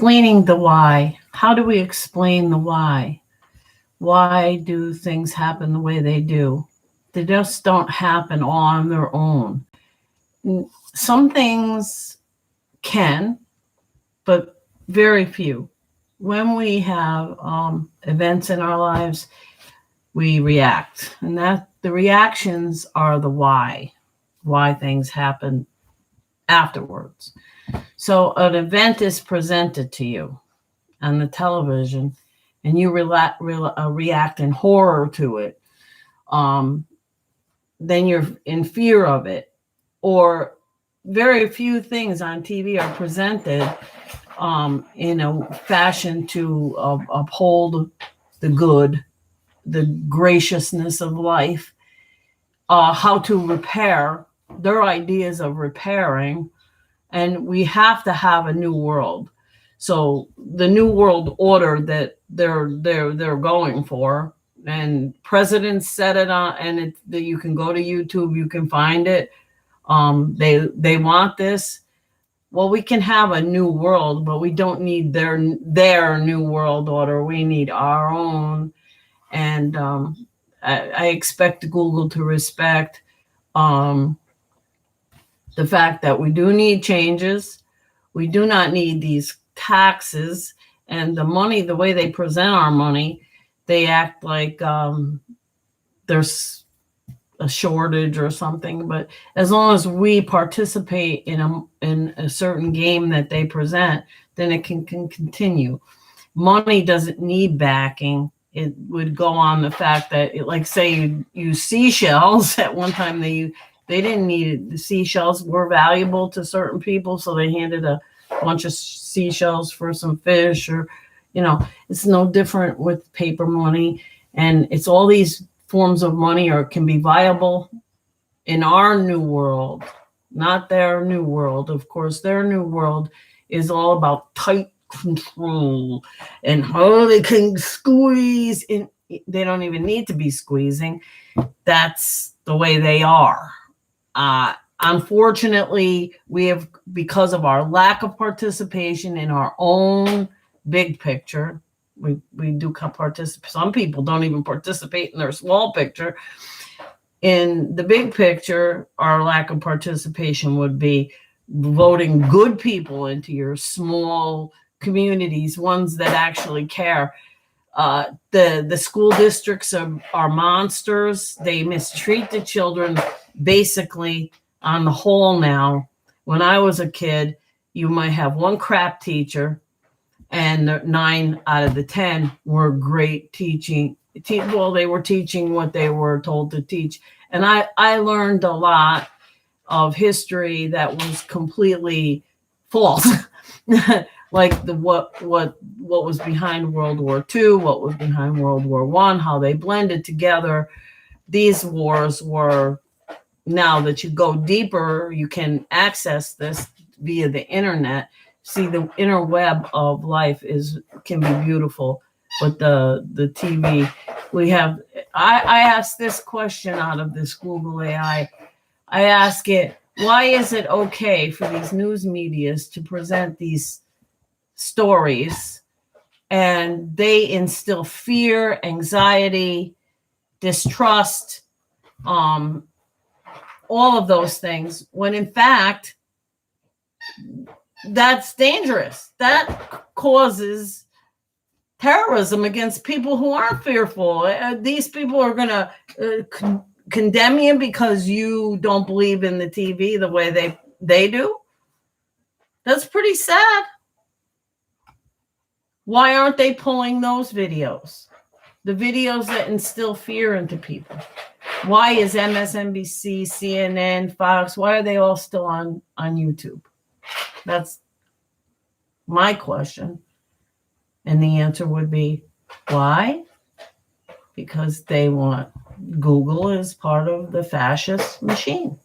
explaining the why. How do we explain the why? Why do things happen the way they do? They just don't happen all on their own. Some things can, but very few. When we have events in our lives, we react, and that the reactions are the why things happen afterwards. So an event is presented to you on the television, and you react in horror to it. Then you're in fear of it. Or very few things on TV are presented in a fashion to uphold the good, the graciousness of life, how to repair, their ideas of repairing. And we have to have a new world. So the new world order that they're going for, and presidents said it on, and you can go to YouTube, you can find it. They want this. Well, we can have a new world, but we don't need their new world order. We need our own. And I expect Google to respect the fact that we do need changes. We do not need these taxes and the money, the way they present our money. They act like there's a shortage or something. But as long as we participate in a certain game that they present, then it can continue. Money doesn't need backing. It would go on the fact that, like, say you use seashells. At one time they didn't need it. The seashells were valuable to certain people, so they handed a bunch of seashells for some fish, or, it's no different with paper money. And it's all these forms of money can be viable in our new world, not their new world. Of course, their new world is all about tight control and how they can squeeze in. They don't even need to be squeezing. That's the way they are. Unfortunately, we have, because of our lack of participation in our own big picture, we do participate. Some people don't even participate in their small picture. In the big picture, our lack of participation would be voting good people into your small communities, ones that actually care. The school districts are monsters. They mistreat the children, basically, on the whole. Now, when I was a kid, you might have one crap teacher, and 9 out of the 10 were great teaching. Well, they were teaching what they were told to teach. And I learned a lot of history that was completely false. Like what was behind World War II, what was behind World War I, how they blended together. These wars were, now that you go deeper, you can access this via the internet. See, the inner web of life can be beautiful, but the TV, we have. I asked this question out of this Google AI. I ask it, why is it okay for these news medias to present these stories and they instill fear, anxiety, distrust, all of those things, when in fact that's dangerous? That causes terrorism against people who aren't fearful. These people are going to condemn you because you don't believe in the TV the way they do. That's pretty sad. Why aren't they pulling those videos? The videos that instill fear into people. Why is MSNBC, CNN, Fox, why are they all still on YouTube? That's my question. And the answer would be, why? Because they want, Google is part of the fascist machine.